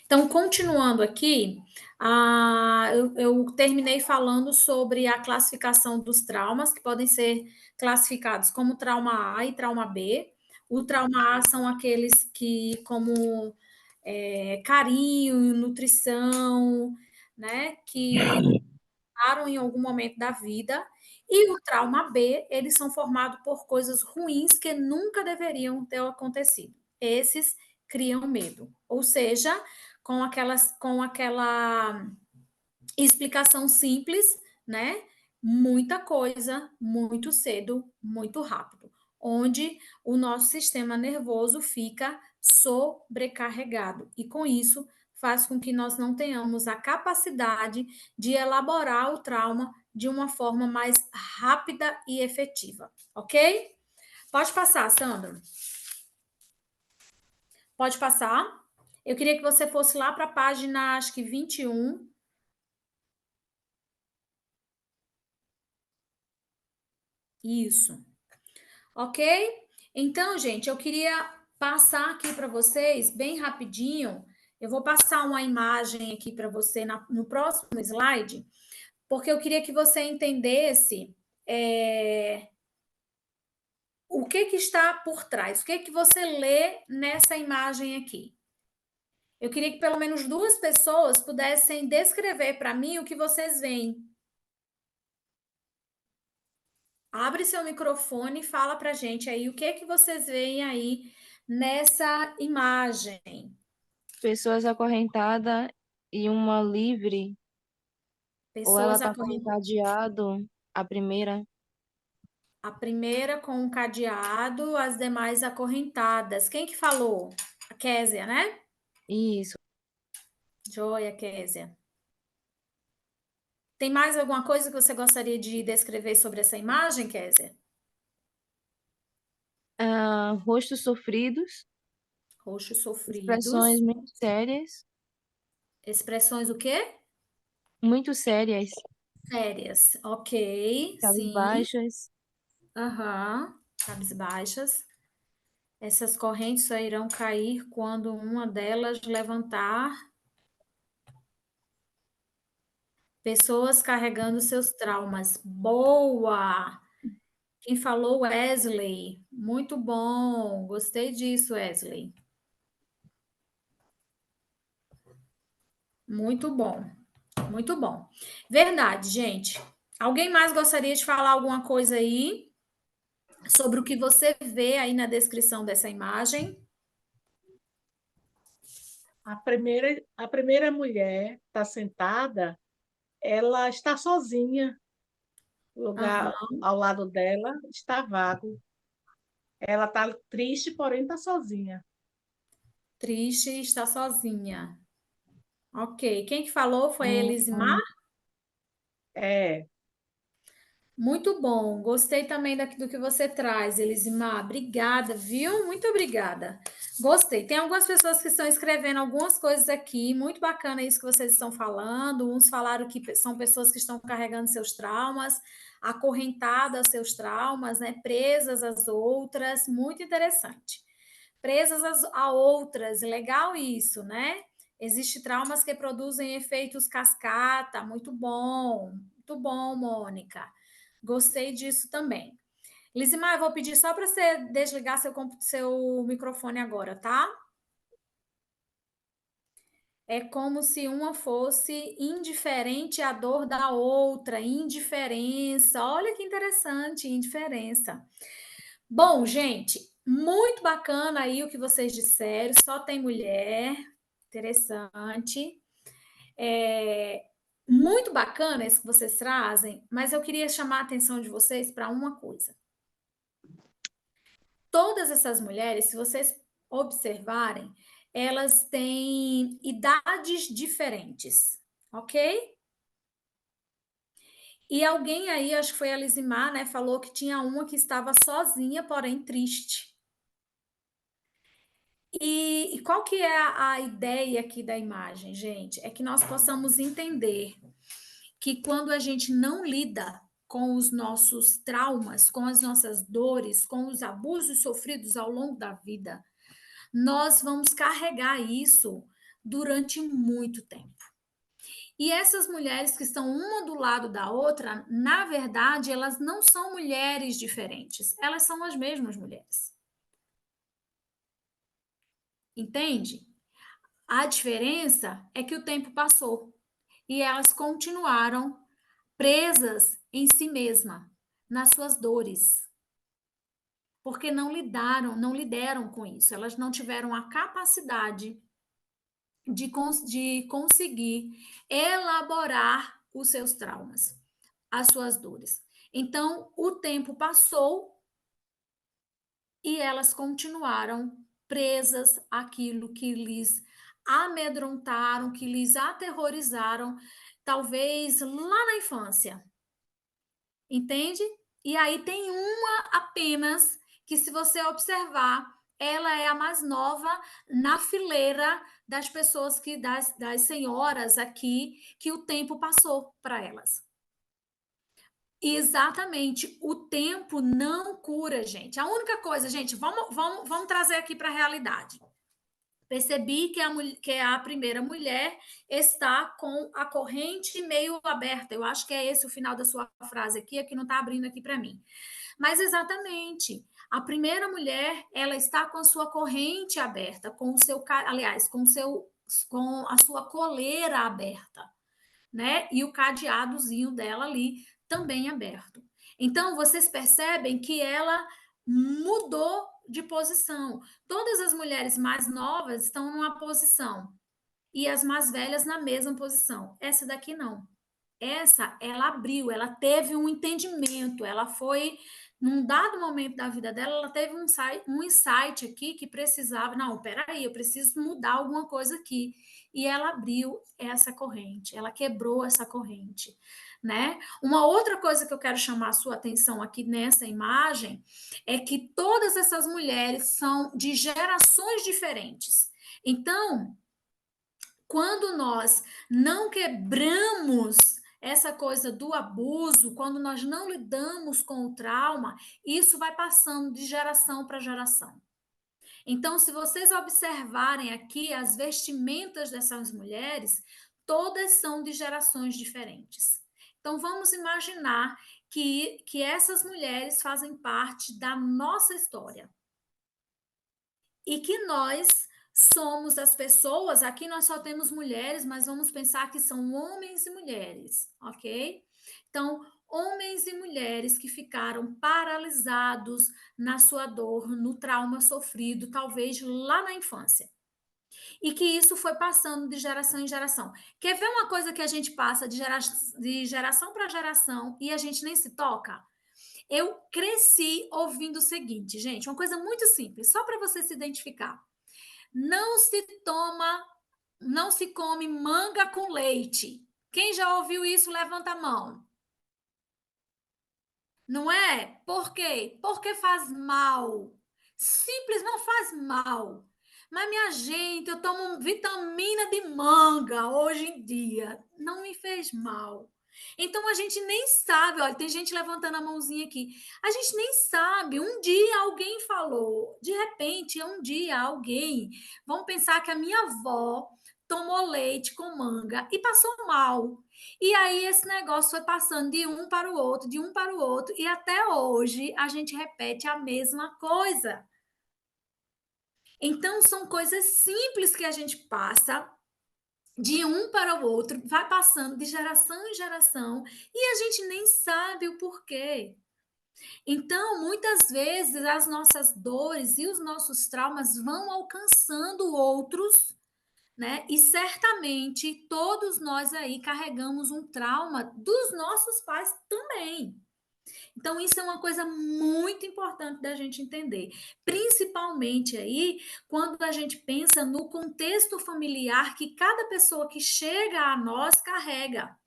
Então, continuando aqui, eu terminei falando sobre a classificação dos traumas, que podem ser classificados como trauma A e trauma B. O trauma A são aqueles que, como carinho, nutrição, né, que param em algum momento da vida. E o trauma B, eles são formados por coisas ruins que nunca deveriam ter acontecido. Esses criam medo. Ou seja, com aquela explicação simples, né? Muita coisa, muito cedo, muito rápido, onde o nosso sistema nervoso fica sobrecarregado e com isso faz com que nós não tenhamos a capacidade de elaborar o trauma de uma forma mais rápida e efetiva, ok? Pode passar, Sandra. Pode passar. Eu queria que você fosse lá para a página, acho que 21. Isso. Ok? Então, gente, eu queria passar aqui para vocês, bem rapidinho. Eu vou passar uma imagem aqui para você no próximo slide, porque eu queria que você entendesse o que está por trás, o que você lê nessa imagem aqui. Eu queria que pelo menos duas pessoas pudessem descrever para mim o que vocês veem. Abre seu microfone e fala para a gente aí o que vocês veem aí nessa imagem. Pessoas acorrentadas e uma livre, ou ela Pessoas tá com um acorrentadas. cadeado, a primeira. A primeira com um cadeado, as demais acorrentadas. Quem que falou? A Késia, né? Isso. Joia, Késia. Tem mais alguma coisa que você gostaria de descrever sobre essa imagem, Késia? Rostos sofridos, Roxos expressões sofridos. muito sérias, Expressões o quê? muito sérias, Sérias. Ok, sim. cabisbaixas, Aham. Cabisbaixas. Essas correntes só irão cair quando uma delas levantar. Pessoas carregando seus traumas. Boa! Quem falou, Wesley. Muito bom. Gostei disso, Wesley. Muito bom. Muito bom. Verdade, gente. Alguém mais gostaria de falar alguma coisa aí sobre o que você vê aí na descrição dessa imagem? A primeira mulher está sentada, ela está sozinha. O lugar Aham. ao lado dela está vago. Ela está triste, porém está sozinha. Triste e está sozinha. Ok. Quem que falou foi a Elisimar? hum, É, Muito bom. Gostei também do que você traz, Elisimar. Obrigada, viu? Muito obrigada. Gostei. Tem algumas pessoas que estão escrevendo algumas coisas aqui. Muito bacana isso que vocês estão falando. Uns falaram que são pessoas que estão carregando seus traumas, acorrentadas a seus traumas, né? Presas às outras. Muito interessante. Presas a outras. Legal isso, né? Existem traumas que produzem efeitos cascata. Muito bom. Muito bom, Mônica. Gostei disso também. Lisimar, eu vou pedir só para você desligar seu microfone agora, tá? É como se uma fosse indiferente à dor da outra, indiferença. Olha que interessante, indiferença. Bom, gente, muito bacana aí o que vocês disseram. Só tem mulher, interessante. Muito bacana isso que vocês trazem, mas eu queria chamar a atenção de vocês para uma coisa. Todas essas mulheres, se vocês observarem, elas têm idades diferentes, ok? E alguém aí, acho que foi a Lisimar, né, falou que tinha uma que estava sozinha, porém triste. E qual que é a ideia aqui da imagem, gente? É que nós possamos entender que quando a gente não lida com os nossos traumas, com as nossas dores, com os abusos sofridos ao longo da vida, nós vamos carregar isso durante muito tempo. E essas mulheres que estão uma do lado da outra, na verdade, elas não são mulheres diferentes, elas são as mesmas mulheres. Entende? A diferença é que o tempo passou e elas continuaram presas em si mesma, nas suas dores, porque não lidaram com isso, elas não tiveram a capacidade de conseguir elaborar os seus traumas, as suas dores. Então, o tempo passou e elas continuaram presas àquilo que lhes amedrontaram, que lhes aterrorizaram, talvez lá na infância. Entende? E aí tem uma apenas que, se você observar, ela é a mais nova na fileira das pessoas das senhoras aqui, que o tempo passou para elas. Exatamente, o tempo não cura, gente. A única coisa, gente, vamos trazer aqui para a realidade. Percebi que a primeira mulher está com a corrente meio aberta. Eu acho que é esse o final da sua frase aqui, é que não está abrindo aqui para mim. Mas exatamente, a primeira mulher, ela está com a sua corrente aberta, com o seu, aliás, com a sua coleira aberta, né? E o cadeadozinho dela ali também aberto. Então, vocês percebem que ela mudou de posição. Todas as mulheres mais novas estão numa posição e as mais velhas na mesma posição. Essa daqui não. Essa, ela abriu, ela teve um entendimento, ela foi, num dado momento da vida dela, ela teve um insight aqui que precisava, não, peraí, eu preciso mudar alguma coisa aqui. E ela abriu essa corrente, ela quebrou essa corrente, né? Uma outra coisa que eu quero chamar a sua atenção aqui nessa imagem é que todas essas mulheres são de gerações diferentes. Então, quando nós não quebramos essa coisa do abuso, quando nós não lidamos com o trauma, isso vai passando de geração para geração. Então, se vocês observarem aqui as vestimentas dessas mulheres, todas são de gerações diferentes. Então, vamos imaginar que essas mulheres fazem parte da nossa história. E que nós somos as pessoas, aqui nós só temos mulheres, mas vamos pensar que são homens e mulheres, ok? Então, homens e mulheres que ficaram paralisados na sua dor, no trauma sofrido, talvez lá na infância. E que isso foi passando de geração em geração. Quer ver uma coisa que a gente passa de geração para geração e a gente nem se toca? Eu cresci ouvindo o seguinte, gente, uma coisa muito simples, só para você se identificar. Não se come manga com leite. Quem já ouviu isso, levanta a mão. Não é? Por quê? Porque faz mal. Simples, não faz mal. Mas, minha gente, eu tomo vitamina de manga hoje em dia. Não me fez mal. Então, a gente nem sabe. Olha, tem gente levantando a mãozinha aqui. A gente nem sabe. Um dia alguém falou. De repente, um dia alguém. Vamos pensar que a minha avó tomou leite com manga e passou mal. E aí esse negócio foi passando de um para o outro, de um para o outro, e até hoje a gente repete a mesma coisa. Então são coisas simples que a gente passa de um para o outro, vai passando de geração em geração, e a gente nem sabe o porquê. Então, muitas vezes as nossas dores e os nossos traumas vão alcançando outros, né? E certamente todos nós aí carregamos um trauma dos nossos pais também. Então, isso é uma coisa muito importante da gente entender, principalmente aí quando a gente pensa no contexto familiar que cada pessoa que chega a nós carrega,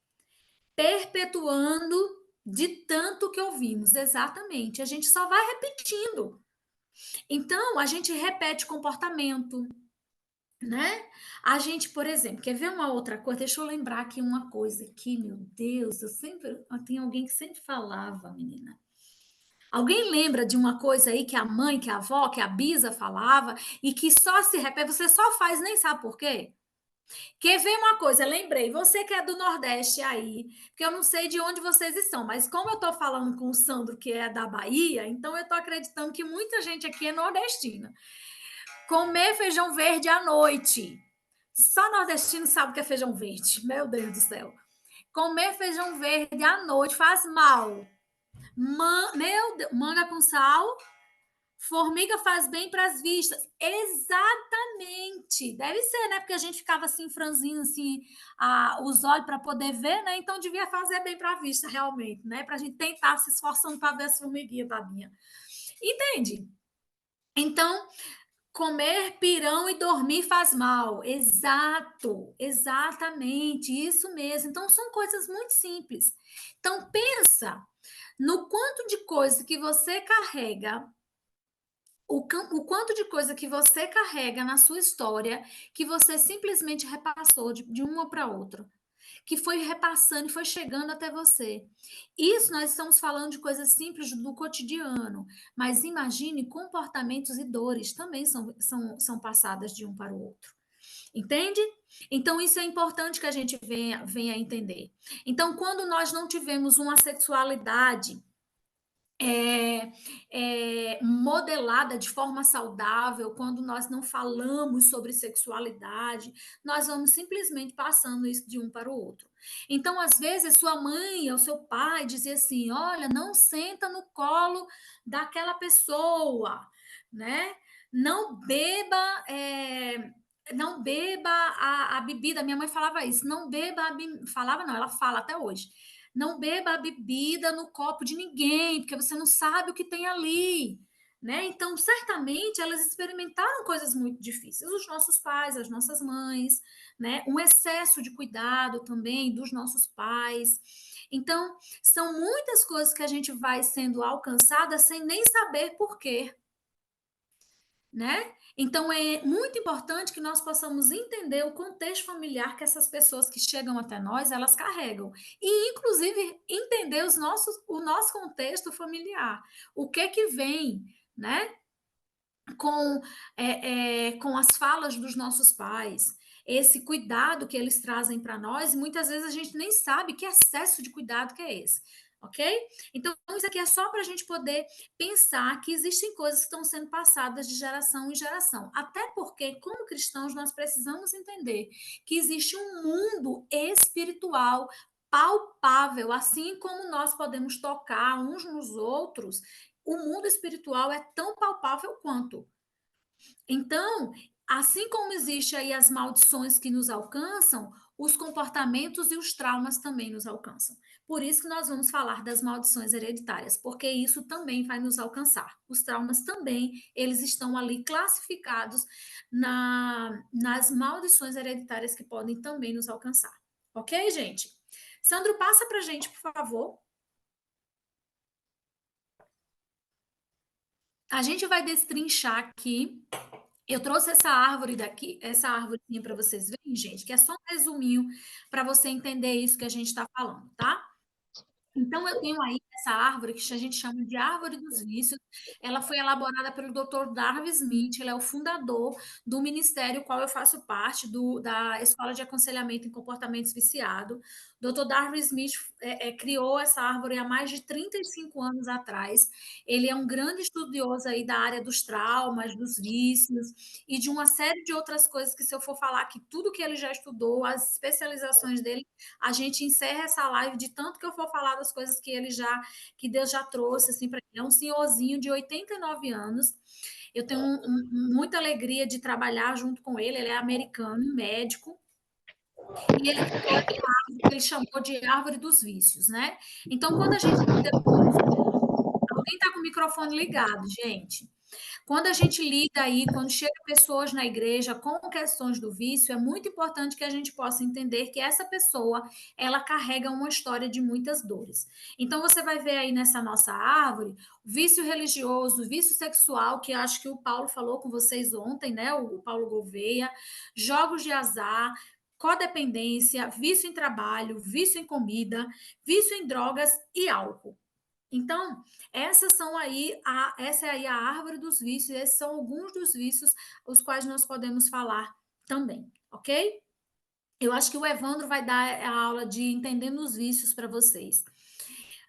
perpetuando de tanto que ouvimos. Exatamente, a gente só vai repetindo. Então, a gente repete comportamento, né? A gente, por exemplo, quer ver uma outra coisa? Deixa eu lembrar aqui uma coisa aqui, meu Deus, tem alguém que sempre falava, menina. Alguém lembra de uma coisa aí que a mãe, que a avó, que a bisa falava e que só se repete, você só faz, nem sabe por quê? Quer ver uma coisa? Lembrei, você que é do Nordeste aí, porque eu não sei de onde vocês estão, mas como eu estou falando com o Sandro, que é da Bahia, então eu estou acreditando que muita gente aqui é nordestina. Comer feijão verde à noite. Só nordestino sabe o que é feijão verde. Meu Deus do céu. Comer feijão verde à noite faz mal. Meu Deus, manga com sal. Formiga faz bem para as vistas. Exatamente. Deve ser, né? Porque a gente ficava assim, franzindo assim, os olhos para poder ver, né? Então devia fazer bem para a vista, realmente, né? Para a gente tentar se esforçando para ver as formiguinhas, tadinha. Entende? Então, comer pirão e dormir faz mal. Exato, exatamente, isso mesmo. Então, são coisas muito simples. Então, pensa no quanto de coisa que você carrega, o quanto de coisa que você carrega na sua história, que você simplesmente repassou de uma para outra, que foi repassando e foi chegando até você. Isso nós estamos falando de coisas simples do cotidiano, mas imagine comportamentos e dores também são passadas de um para o outro. Entende? Então, isso é importante que a gente venha a entender. Então, quando nós não tivemos uma sexualidade modelada de forma saudável, quando nós não falamos sobre sexualidade, nós vamos simplesmente passando isso de um para o outro. Então, às vezes, sua mãe ou seu pai dizia assim: olha, não senta no colo daquela pessoa, né? Não beba. Não beba a bebida. Minha mãe falava isso, não beba falava não, ela fala até hoje. Não beba a bebida no copo de ninguém, porque você não sabe o que tem ali, né? Então, certamente elas experimentaram coisas muito difíceis, os nossos pais, as nossas mães, né? Um excesso de cuidado também dos nossos pais. Então, são muitas coisas que a gente vai sendo alcançada sem nem saber por quê, né? Então é muito importante que nós possamos entender o contexto familiar que essas pessoas que chegam até nós, elas carregam. E inclusive entender o nosso contexto familiar. O que vem, né? Com, com as falas dos nossos pais, esse cuidado que eles trazem para nós, e muitas vezes a gente nem sabe que excesso de cuidado que é esse, ok? Então, isso aqui é só para a gente poder pensar que existem coisas que estão sendo passadas de geração em geração. Até porque, como cristãos, nós precisamos entender que existe um mundo espiritual palpável, assim como nós podemos tocar uns nos outros, o mundo espiritual é tão palpável quanto. Então, assim como existe aí as maldições que nos alcançam, os comportamentos e os traumas também nos alcançam. Por isso que nós vamos falar das maldições hereditárias, porque isso também vai nos alcançar. Os traumas também, eles estão ali classificados nas maldições hereditárias que podem também nos alcançar. Ok, gente? Sandro, passa para a gente, por favor. A gente vai destrinchar aqui. Eu trouxe essa árvore daqui, essa árvorezinha para vocês verem, gente, que é só um resuminho para você entender isso que a gente está falando, tá? Então, eu tenho aí essa árvore que a gente chama de árvore dos vícios. Ela foi elaborada pelo Dr. Darwin Smith, ele é o fundador do ministério qual eu faço parte, da Escola de Aconselhamento em Comportamentos Viciados. Dr. Darwin Smith criou essa árvore há mais de 35 anos atrás. Ele é um grande estudioso aí da área dos traumas, dos vícios e de uma série de outras coisas que, se eu for falar aqui, tudo que ele já estudou, as especializações dele, a gente encerra essa live de tanto que eu for falar das coisas que Deus já trouxe assim para ele. É um senhorzinho de 89 anos. Eu tenho muita alegria de trabalhar junto com ele. Ele é americano, médico, e ele criou essa árvore que ele chamou de árvore dos vícios, né? Então, quando a gente alguém está com o microfone ligado, gente. Quando a gente lida aí, quando chega pessoas na igreja com questões do vício, é muito importante que a gente possa entender que essa pessoa, ela carrega uma história de muitas dores. Então, você vai ver aí nessa nossa árvore, vício religioso, vício sexual, que acho que o Paulo falou com vocês ontem, né? O Paulo Gouveia, jogos de azar, codependência, vício em trabalho, vício em comida, vício em drogas e álcool. Então, essa é aí a árvore dos vícios, esses são alguns dos vícios os quais nós podemos falar também, ok? Eu acho que o Evandro vai dar a aula de Entendendo os Vícios para vocês.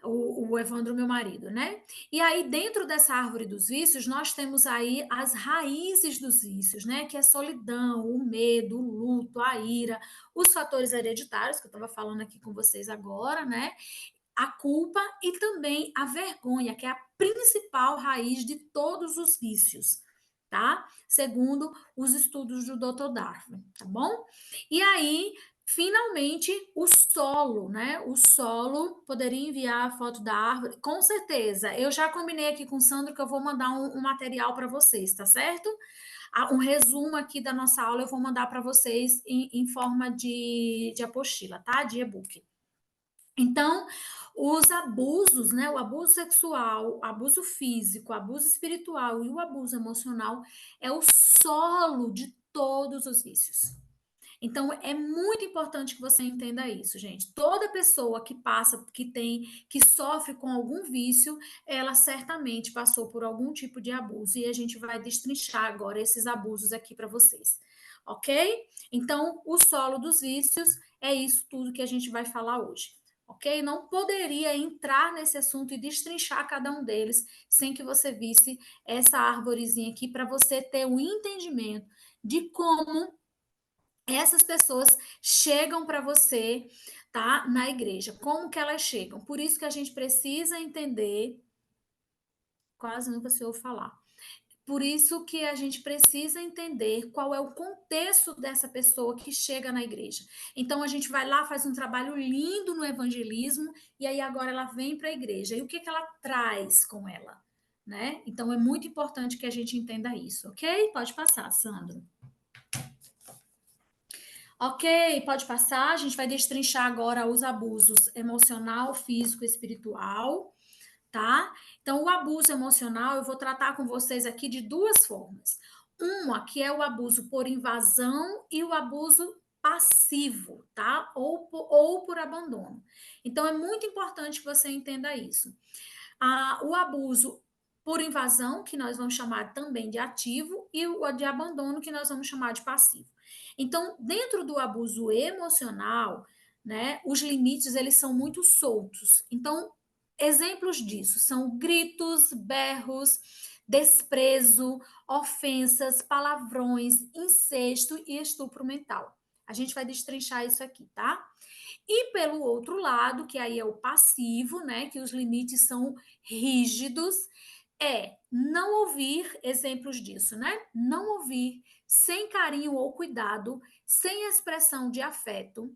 O Evandro, meu marido, né? E aí, dentro dessa árvore dos vícios, nós temos aí as raízes dos vícios, né? Que é a solidão, o medo, o luto, a ira, os fatores hereditários, que eu estava falando aqui com vocês agora, né? A culpa e também a vergonha, que é a principal raiz de todos os vícios, tá? Segundo os estudos do Dr. Darwin, tá bom? E aí, finalmente, o solo, né? O solo, poderia enviar a foto da árvore, com certeza. Eu já combinei aqui com o Sandro que eu vou mandar um material para vocês, tá certo? Um resumo aqui da nossa aula eu vou mandar para vocês em forma de apostila, tá? De e-book. Então, os abusos, né? O abuso sexual, o abuso físico, o abuso espiritual e o abuso emocional é o solo de todos os vícios. Então, é muito importante que você entenda isso, gente. Toda pessoa que passa, que sofre com algum vício, ela certamente passou por algum tipo de abuso e a gente vai destrinchar agora esses abusos aqui para vocês, ok? Então, o solo dos vícios é isso tudo que a gente vai falar hoje. Ok? Não poderia entrar nesse assunto e destrinchar cada um deles sem que você visse essa árvorezinha aqui para você ter o entendimento de como essas pessoas chegam para você, tá? Na igreja. Como que elas chegam? Por isso que a gente precisa entender, quase nunca se ouve falar. Por isso que a gente precisa entender qual é o contexto dessa pessoa que chega na igreja. Então a gente vai lá, faz um trabalho lindo no evangelismo e aí agora ela vem para a igreja. E o que que ela traz com ela, né? Então é muito importante que a gente entenda isso, ok? Pode passar, Sandro. Ok, pode passar. A gente vai destrinchar agora os abusos emocional, físico e espiritual, tá? Então, o abuso emocional, eu vou tratar com vocês aqui de duas formas. Uma, que é o abuso por invasão e o abuso passivo, tá? Ou por abandono. Então, é muito importante que você entenda isso. O abuso por invasão, que nós vamos chamar também de ativo, e o de abandono, que nós vamos chamar de passivo. Então, dentro do abuso emocional, né, os limites eles são muito soltos. Então, exemplos disso são gritos, berros, desprezo, ofensas, palavrões, incesto e estupro mental. A gente vai destrinchar isso aqui, tá? E pelo outro lado, que aí é o passivo, né, que os limites são rígidos, é não ouvir, exemplos disso, né? Não ouvir sem carinho ou cuidado, sem expressão de afeto,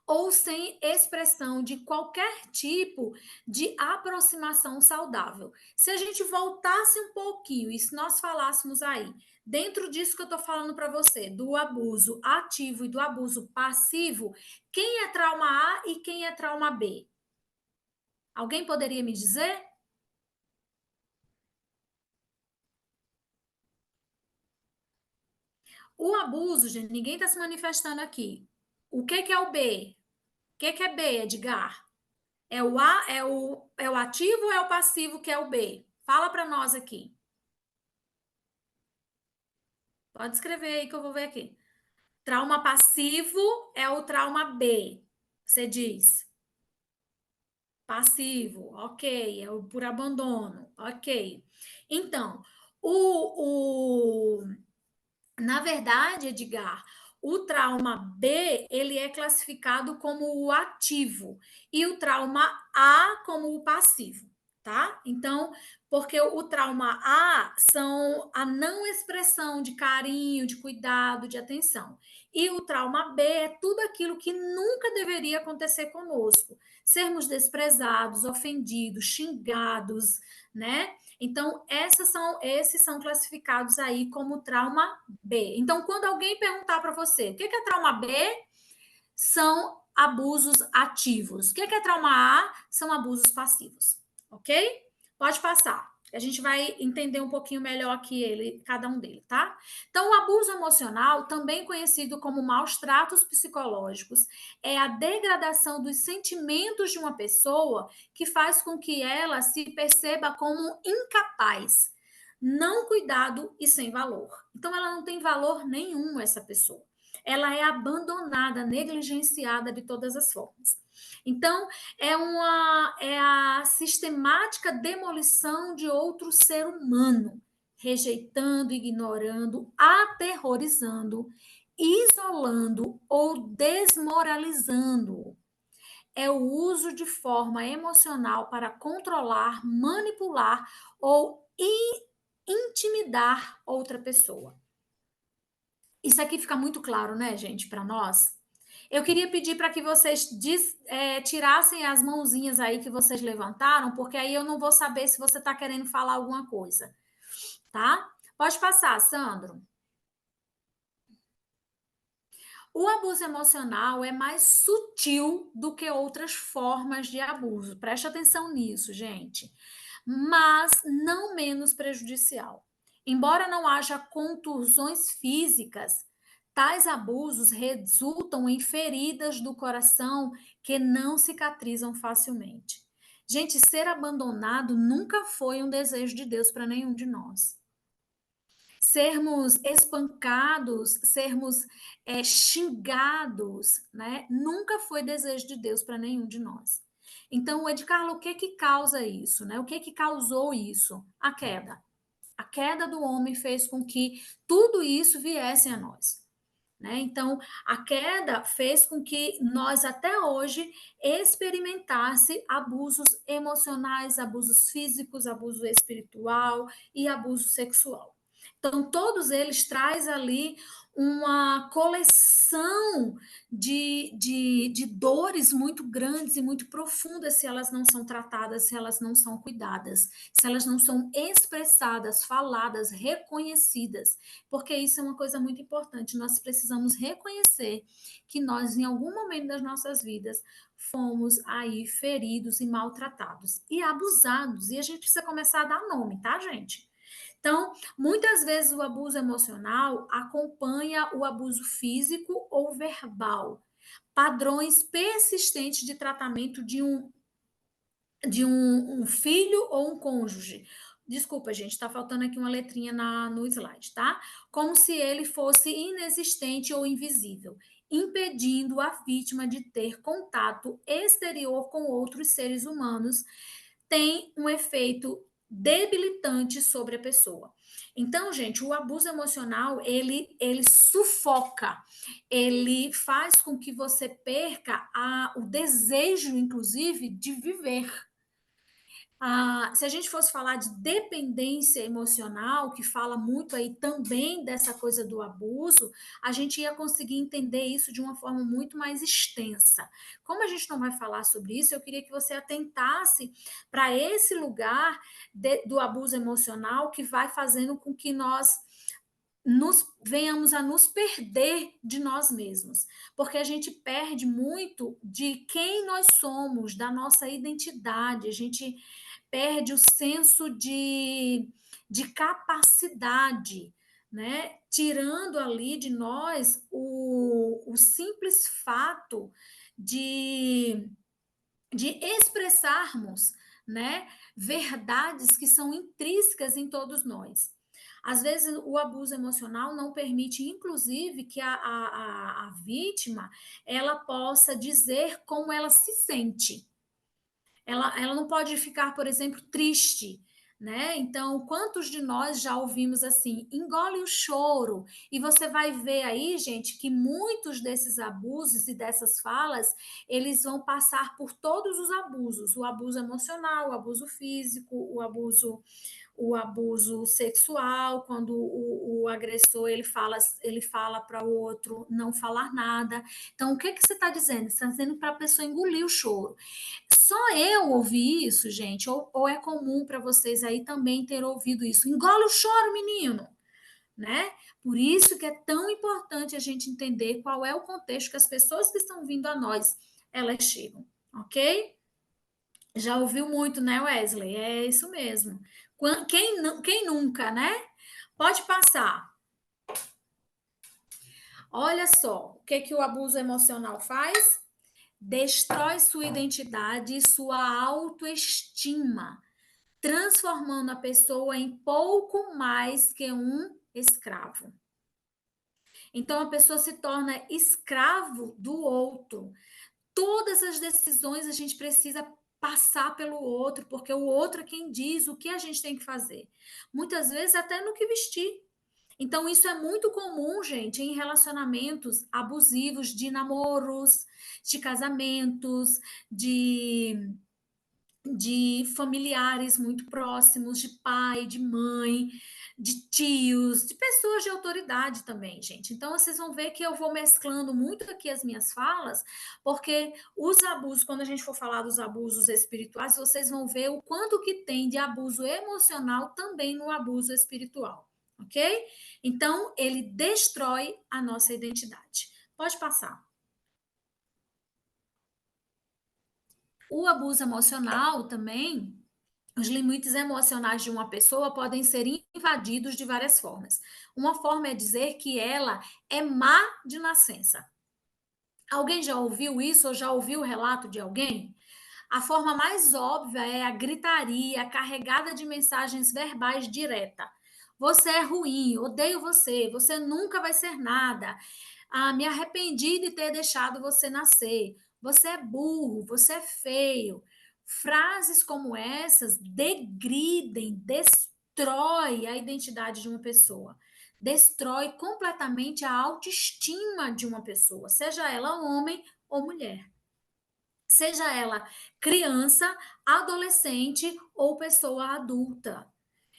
ou sem expressão de qualquer tipo de aproximação saudável. Se a gente voltasse um pouquinho e se nós falássemos aí, dentro disso que eu estou falando para você, do abuso ativo e do abuso passivo, quem é trauma A e quem é trauma B? Alguém poderia me dizer? O abuso, gente, ninguém está se manifestando aqui. O que é o B? O que é B, Edgar? É o A, é o ativo ou é o passivo que é o B? Fala para nós aqui. Pode escrever aí que eu vou ver aqui. Trauma passivo é o trauma B. Você diz. Passivo, ok. É o por abandono, ok. Então, na verdade, Edgar, o trauma B, ele é classificado como o ativo e o trauma A como o passivo, tá? Então, porque o trauma A são a não expressão de carinho, de cuidado, de atenção. E o trauma B é tudo aquilo que nunca deveria acontecer conosco. Sermos desprezados, ofendidos, xingados, né? Então, esses são classificados aí como trauma B. Então, quando alguém perguntar para você o que é trauma B, são abusos ativos. O que é trauma A? São abusos passivos. Ok? Pode passar. A gente vai entender um pouquinho melhor aqui cada um deles, tá? Então, o abuso emocional, também conhecido como maus tratos psicológicos, é a degradação dos sentimentos de uma pessoa que faz com que ela se perceba como incapaz, não cuidado e sem valor. Então, ela não tem valor nenhum, essa pessoa. ela é abandonada, negligenciada de todas as formas. Então, é a sistemática demolição de outro ser humano, rejeitando, ignorando, aterrorizando, isolando ou desmoralizando. É o uso de forma emocional para controlar, manipular ou intimidar outra pessoa. Isso aqui fica muito claro, né, gente, para nós? Eu queria pedir para que vocês tirassem as mãozinhas aí que vocês levantaram, porque aí eu não vou saber se você está querendo falar alguma coisa, tá? Pode passar, Sandro. O abuso emocional é mais sutil do que outras formas de abuso. Preste atenção nisso, gente. Mas não menos prejudicial. Embora não haja contusões físicas, tais abusos resultam em feridas do coração que não cicatrizam facilmente. Gente, ser abandonado nunca foi um desejo de Deus para nenhum de nós. Sermos espancados, sermos xingados, né? Nunca foi desejo de Deus para nenhum de nós. Então, Edcarla, o que causa isso, né? O que causou isso? A queda. A queda do homem fez com que tudo isso viesse a nós. Né? Então, a queda fez com que nós, até hoje, experimentasse abusos emocionais, abusos físicos, abuso espiritual e abuso sexual. Então, todos eles trazem ali uma coleção de dores muito grandes e muito profundas se elas não são tratadas, se elas não são cuidadas, se elas não são expressadas, faladas, reconhecidas, porque isso é uma coisa muito importante. Nós precisamos reconhecer que nós, em algum momento das nossas vidas, fomos aí feridos e maltratados e abusados, e a gente precisa começar a dar nome, tá, gente? Então, muitas vezes o abuso emocional acompanha o abuso físico ou verbal, padrões persistentes de tratamento de um filho ou um cônjuge. Desculpa, gente, está faltando aqui uma letrinha no slide, tá? Como se ele fosse inexistente ou invisível, impedindo a vítima de ter contato exterior com outros seres humanos, tem um efeito debilitante sobre a pessoa. Então, gente, o abuso emocional, ele sufoca, ele faz com que você perca o desejo, inclusive, de viver. Se a gente fosse falar de dependência emocional, que fala muito aí também dessa coisa do abuso, a gente ia conseguir entender isso de uma forma muito mais extensa. Como a gente não vai falar sobre isso, eu queria que você atentasse para esse lugar do abuso emocional que vai fazendo com que nós venhamos a nos perder de nós mesmos, porque a gente perde muito de quem nós somos, da nossa identidade, a gente perde o senso de capacidade, né? Tirando ali de nós o simples fato de expressarmos, né, verdades que são intrínsecas em todos nós. Às vezes, o abuso emocional não permite, inclusive, que a vítima ela possa dizer como ela se sente. Ela não pode ficar, por exemplo, triste, né? Então, quantos de nós já ouvimos assim, engole o choro, e você vai ver aí, gente, que muitos desses abusos e dessas falas, eles vão passar por todos os abusos, o abuso emocional, o abuso físico, o abuso sexual, quando o agressor ele fala para o outro não falar nada. Então, o que você está dizendo? Você está dizendo para a pessoa engolir o choro. Só eu ouvi isso, gente, ou é comum para vocês aí também ter ouvido isso? Engole o choro, menino, né? Por isso que é tão importante a gente entender qual é o contexto que as pessoas que estão vindo a nós, elas chegam, ok? Já ouviu muito, né, Wesley? É isso mesmo. Quem nunca, né? Pode passar. Olha só, o que o abuso emocional faz? Destrói sua identidade e sua autoestima, transformando a pessoa em pouco mais que um escravo. Então, a pessoa se torna escravo do outro. Todas as decisões a gente precisa passar pelo outro, porque o outro é quem diz o que a gente tem que fazer. Muitas vezes até no que vestir. Então, isso é muito comum, gente, em relacionamentos abusivos, de namoros, de casamentos, de familiares muito próximos, de pai, de mãe, de tios, de pessoas de autoridade também, gente. Então, vocês vão ver que eu vou mesclando muito aqui as minhas falas, porque os abusos, quando a gente for falar dos abusos espirituais, vocês vão ver o quanto que tem de abuso emocional também no abuso espiritual, ok? Então, ele destrói a nossa identidade. Pode passar. O abuso emocional também, os limites emocionais de uma pessoa podem ser invadidos de várias formas. Uma forma é dizer que ela é má de nascença. Alguém já ouviu isso ou já ouviu o relato de alguém? A forma mais óbvia é a gritaria carregada de mensagens verbais direta. Você é ruim, odeio você, você nunca vai ser nada. Ah, me arrependi de ter deixado você nascer. Você é burro, você é feio. Frases como essas degridem, destrói a identidade de uma pessoa. Destrói completamente a autoestima de uma pessoa, seja ela homem ou mulher. Seja ela criança, adolescente ou pessoa adulta.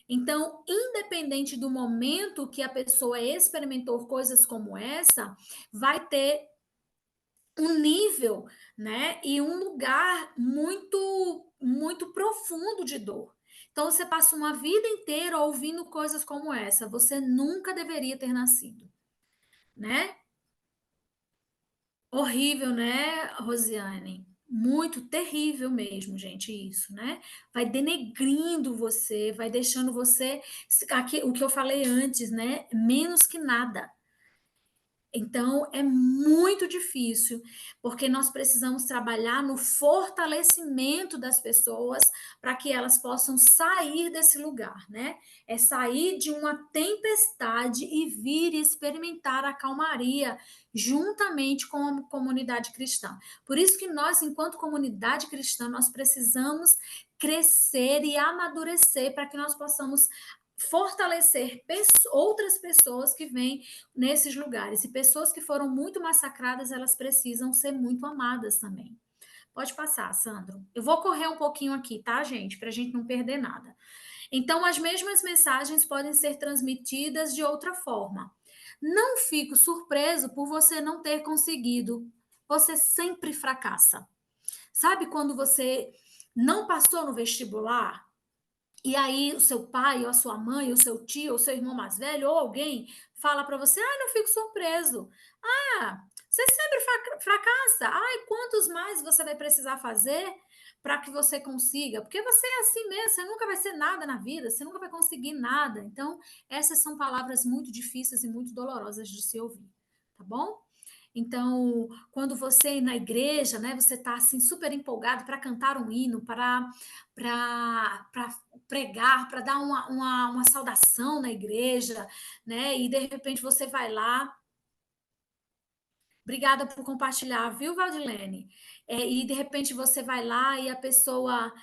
Então, independente do momento que a pessoa experimentou coisas como essa, vai ter um nível, né, e um lugar muito profundo de dor. Então, você passa uma vida inteira ouvindo coisas como essa. Você nunca deveria ter nascido, né? Horrível, né, Rosiane? Muito terrível mesmo, gente, isso, né? Vai denegrindo você, vai deixando você, aqui, o que eu falei antes, né? Menos que nada. Então, é muito difícil, porque nós precisamos trabalhar no fortalecimento das pessoas para que elas possam sair desse lugar, né? É sair de uma tempestade e vir experimentar a calmaria juntamente com a comunidade cristã. Por isso que nós, enquanto comunidade cristã, nós precisamos crescer e amadurecer para que nós possamos fortalecer outras pessoas que vêm nesses lugares. E pessoas que foram muito massacradas, elas precisam ser muito amadas também. Pode passar, Sandro. Eu vou correr um pouquinho aqui, tá, gente? Para a gente não perder nada. Então, as mesmas mensagens podem ser transmitidas de outra forma. Não fico surpreso por você não ter conseguido. Você sempre fracassa. Sabe quando você não passou no vestibular? E aí o seu pai, ou a sua mãe, ou seu tio, ou seu irmão mais velho, ou alguém fala para você: "Ah, não fico surpreso. Ah, você sempre fracassa. Ai, quantos mais você vai precisar fazer para que você consiga? Porque você é assim mesmo, você nunca vai ser nada na vida, você nunca vai conseguir nada". Então, essas são palavras muito difíceis e muito dolorosas de se ouvir, tá bom? Então, quando você na igreja, né, você está assim super empolgado para cantar um hino, para pregar, para dar uma saudação na igreja, né? E de repente você vai lá. Obrigada por compartilhar, viu, Valdilene? E de repente você vai lá e a pessoa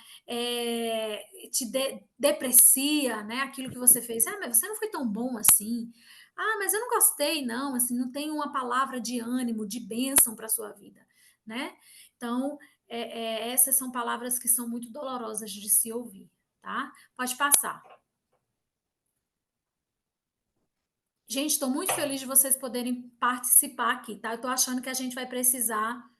te deprecia, né? Aquilo que você fez. Ah, mas você não foi tão bom assim. Ah, mas eu não gostei, não. Assim, não tem uma palavra de ânimo, de bênção para a sua vida, né? Então, essas são palavras que são muito dolorosas de se ouvir, tá? Pode passar. Gente, estou muito feliz de vocês poderem participar aqui, tá? Eu estou achando que a gente vai precisar.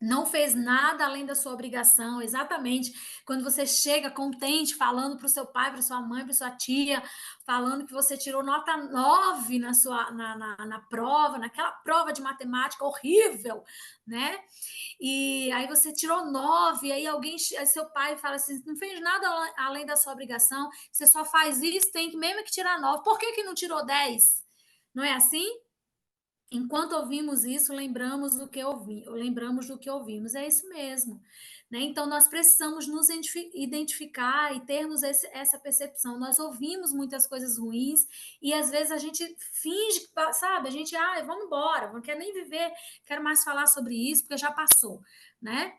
Não fez nada além da sua obrigação, exatamente. Quando você chega contente, falando para o seu pai, para sua mãe, para sua tia, falando que você tirou nota 9 na prova, naquela prova de matemática horrível, né? E aí você tirou 9, aí alguém, aí seu pai fala assim: não fez nada além da sua obrigação, você só faz isso, tem que mesmo que tirar 9. Por que não tirou 10? Não é assim? Enquanto ouvimos isso, lembramos do que ouvimos. É isso mesmo, né? Então, nós precisamos nos identificar e termos essa percepção. Nós ouvimos muitas coisas ruins e, às vezes, a gente finge, sabe? A gente, vamos embora, não quero nem viver, quero mais falar sobre isso, porque já passou, né?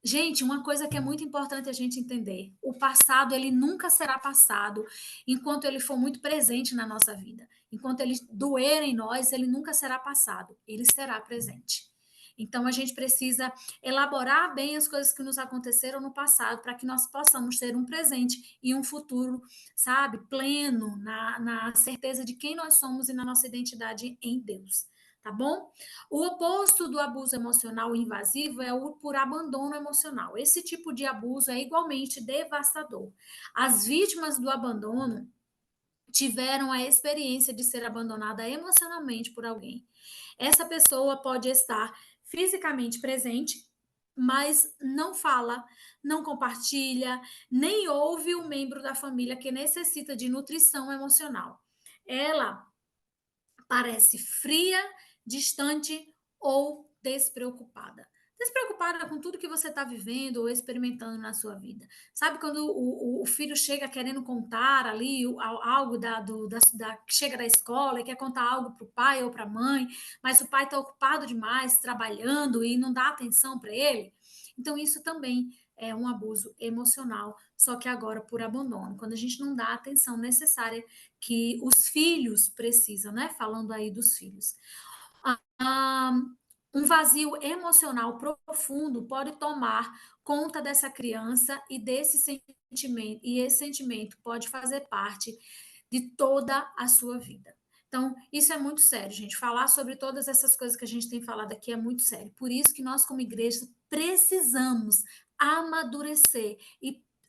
Gente, uma coisa que é muito importante a gente entender: o passado ele nunca será passado enquanto ele for muito presente na nossa vida. Enquanto ele doer em nós, ele nunca será passado, ele será presente. Então a gente precisa elaborar bem as coisas que nos aconteceram no passado para que nós possamos ter um presente e um futuro, sabe, pleno na certeza de quem nós somos e na nossa identidade em Deus. Tá bom? O oposto do abuso emocional invasivo é o por abandono emocional. Esse tipo de abuso é igualmente devastador. As vítimas do abandono tiveram a experiência de ser abandonada emocionalmente por alguém. Essa pessoa pode estar fisicamente presente, mas não fala, não compartilha, nem ouve o membro da família que necessita de nutrição emocional. Ela parece fria, distante ou despreocupada. Despreocupada com tudo que você está vivendo ou experimentando na sua vida. Sabe quando o filho chega querendo contar ali algo que chega da escola e quer contar algo para o pai ou para a mãe, mas o pai está ocupado demais, trabalhando e não dá atenção para ele? Então, isso também é um abuso emocional, só que agora por abandono, quando a gente não dá a atenção necessária que os filhos precisam, né? Falando aí dos filhos. Ah, um vazio emocional profundo pode tomar conta dessa criança e desse sentimento, e esse sentimento pode fazer parte de toda a sua vida. Então, isso é muito sério, gente. Falar sobre todas essas coisas que a gente tem falado aqui é muito sério. Por isso que nós, como igreja, precisamos amadurecer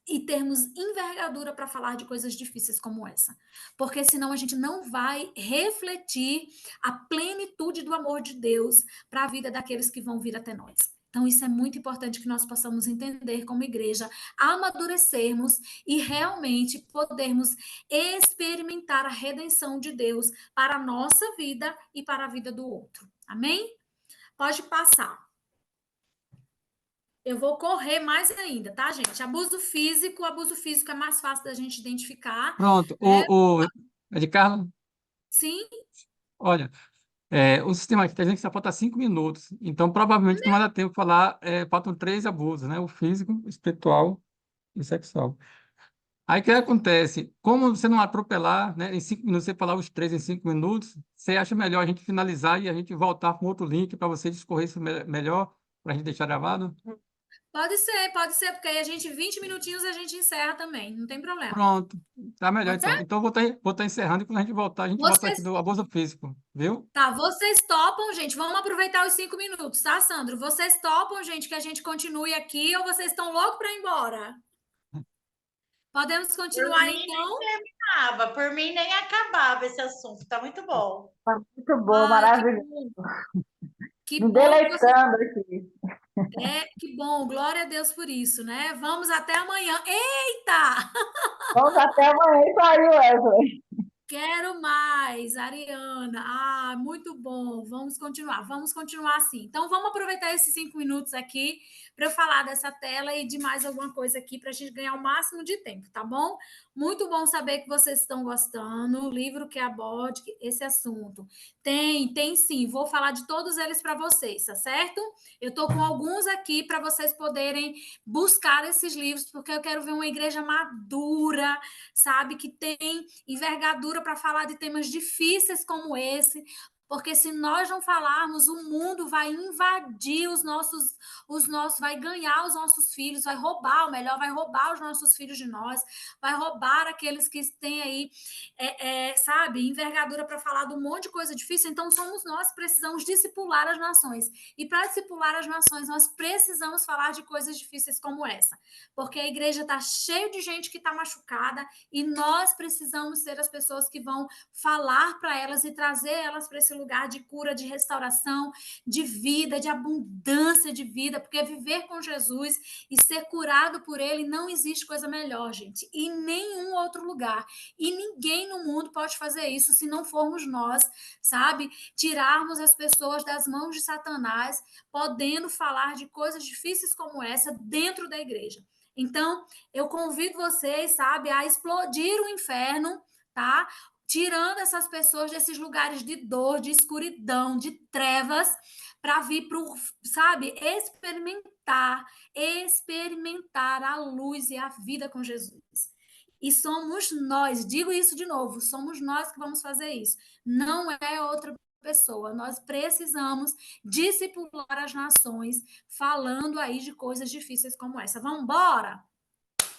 e termos envergadura para falar de coisas difíceis como essa. Porque senão a gente não vai refletir a plenitude do amor de Deus para a vida daqueles que vão vir até nós. Então, isso é muito importante que nós possamos entender como igreja, amadurecermos e realmente podermos experimentar a redenção de Deus para a nossa vida e para a vida do outro. Amém? Pode passar. Eu vou correr mais ainda, tá, gente? Abuso físico é mais fácil da gente identificar. Pronto, Né? Ricardo, Sim, olha, o sistema aqui está dizendo que só falta 5 minutos, então provavelmente não vai dar tempo de falar, faltam 3 abusos, né? O físico, espiritual e sexual. Aí o que acontece? Como você não atropelar, né, em 5 minutos, você falar os três em 5 minutos, você acha melhor a gente finalizar e a gente voltar com outro link para você discorrer isso melhor, para a gente deixar gravado? pode ser, porque aí a gente, 20 minutinhos, a gente encerra também, não tem problema. Pronto, tá melhor Pode então. ser? Então vou estar encerrando e quando a gente volta aqui Vocês, do abuso físico, viu? tá, vocês topam, gente? Vamos aproveitar os 5 minutos, tá, Sandro? Vocês topam, gente, que a gente continue aqui ou vocês estão loucos para ir embora? Podemos Por continuar, mim então? nem terminava, por mim nem acabava esse assunto, tá muito bom. Foi muito bom, Ai, maravilhoso. que Me bom que você... deleitando aqui. Que bom, glória a Deus por isso, né? Vamos até amanhã. Eita! Vamos até amanhã e saiu, Wesley. Quero mais, Ariana. Ah, muito bom. Vamos continuar assim. Então, vamos aproveitar esses 5 minutos aqui para eu falar dessa tela e de mais alguma coisa aqui para a gente ganhar o máximo de tempo, tá bom? Muito bom saber que vocês estão gostando. O livro que aborde esse assunto. Tem sim. Vou falar de todos eles para vocês, tá certo? Eu estou com alguns aqui para vocês poderem buscar esses livros, porque eu quero ver uma igreja madura, sabe, que tem envergadura para falar de temas difíceis como esse, porque se nós não falarmos, o mundo vai invadir vai ganhar os nossos filhos, vai roubar, ou melhor, vai roubar os nossos filhos de nós, vai roubar aqueles que têm aí, sabe, envergadura para falar de um monte de coisa difícil. Então, somos nós que precisamos discipular as nações. E para discipular as nações, nós precisamos falar de coisas difíceis como essa, porque a igreja está cheia de gente que está machucada e nós precisamos ser as pessoas que vão falar para elas e trazer elas para esse esse lugar de cura, de restauração, de vida, de abundância de vida, porque viver com Jesus e ser curado por ele não existe coisa melhor, gente, em nenhum outro lugar. E ninguém no mundo pode fazer isso se não formos nós, sabe? Tirarmos as pessoas das mãos de Satanás, podendo falar de coisas difíceis como essa dentro da igreja. Então, eu convido vocês, sabe, a explodir o inferno, tá? Tirando essas pessoas desses lugares de dor, de escuridão, de trevas, para vir para, sabe, experimentar a luz e a vida com Jesus. E somos nós, digo isso de novo, somos nós que vamos fazer isso. Não é outra pessoa. Nós precisamos discipular as nações, falando aí de coisas difíceis como essa. Vamos embora?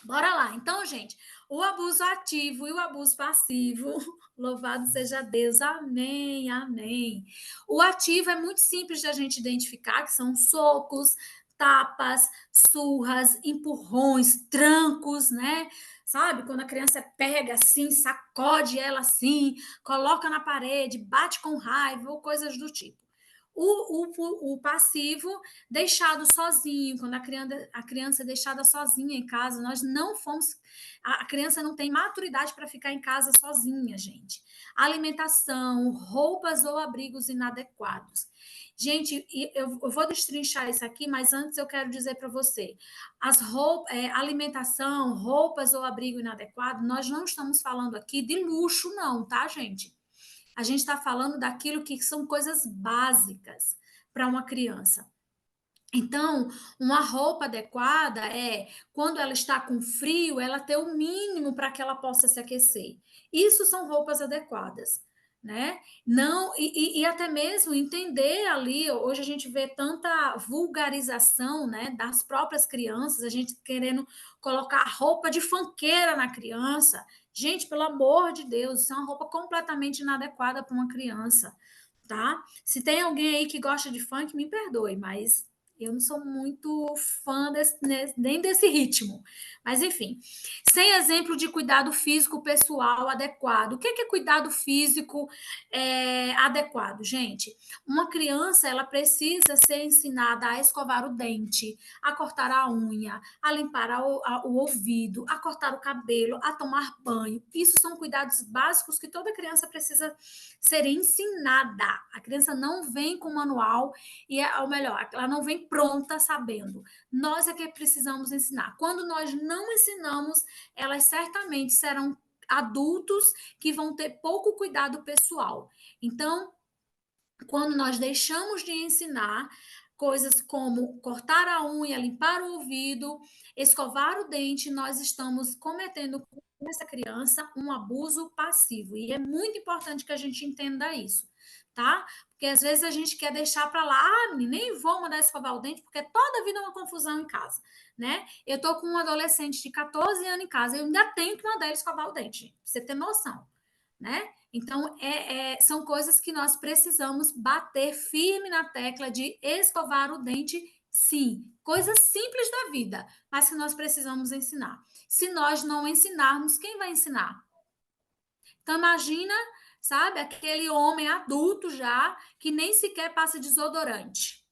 Bora lá. Então, gente, o abuso ativo e o abuso passivo, louvado seja Deus, amém, amém. O ativo é muito simples de a gente identificar, que são socos, tapas, surras, empurrões, trancos, né? Sabe? Quando a criança pega assim, sacode ela assim, coloca na parede, bate com raiva ou coisas do tipo. O passivo, deixado sozinho, quando a criança é deixada sozinha em casa, nós não fomos. A criança não tem maturidade para ficar em casa sozinha, gente. Alimentação, roupas ou abrigos inadequados. Gente, eu vou destrinchar isso aqui, mas antes eu quero dizer para você: alimentação, roupas ou abrigo inadequado, nós não estamos falando aqui de luxo, não, tá, gente? A gente está falando daquilo que são coisas básicas para uma criança. Então, uma roupa adequada é, quando ela está com frio, ela ter o mínimo para que ela possa se aquecer. Isso são roupas adequadas, né? Não, e até mesmo entender ali, hoje a gente vê tanta vulgarização, né, das próprias crianças, a gente querendo colocar roupa de funkeira na criança. Gente, pelo amor de Deus, isso é uma roupa completamente inadequada para uma criança, tá? Se tem alguém aí que gosta de funk, me perdoe, mas eu não sou muito fã nem desse ritmo. Mas, enfim, sem exemplo de cuidado físico pessoal adequado. O que é cuidado físico adequado, gente? Uma criança, ela precisa ser ensinada a escovar o dente, a cortar a unha, a limpar o ouvido, a cortar o cabelo, a tomar banho. Isso são cuidados básicos que toda criança precisa ser ensinada. A criança não vem com manual, ou melhor, ela não vem pronta sabendo. Nós é que precisamos ensinar. Quando nós não ensinamos, elas certamente serão adultos que vão ter pouco cuidado pessoal. Então, quando nós deixamos de ensinar coisas como cortar a unha, limpar o ouvido, escovar o dente, nós estamos cometendo com essa criança um abuso passivo. E é muito importante que a gente entenda isso, tá? Porque às vezes a gente quer deixar para lá, nem vou mandar escovar o dente, porque toda vida é uma confusão em casa, né? Eu tô com um adolescente de 14 anos em casa, eu ainda tenho que mandar ele escovar o dente, pra você ter noção, né? Então, são coisas que nós precisamos bater firme na tecla de escovar o dente, sim. Coisas simples da vida, mas que nós precisamos ensinar. Se nós não ensinarmos, quem vai ensinar? Então, imagina, sabe, aquele homem adulto já, que nem sequer passa desodorante.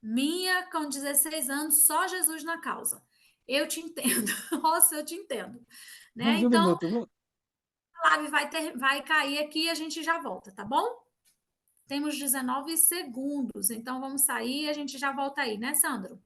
Minha, com 16 anos, só Jesus na causa. Eu te entendo. Nossa, eu te entendo. Né? Mais um Então, minuto. a live vai cair aqui e a gente já volta, tá bom? Temos 19 segundos, então vamos sair e a gente já volta aí, né, Sandro?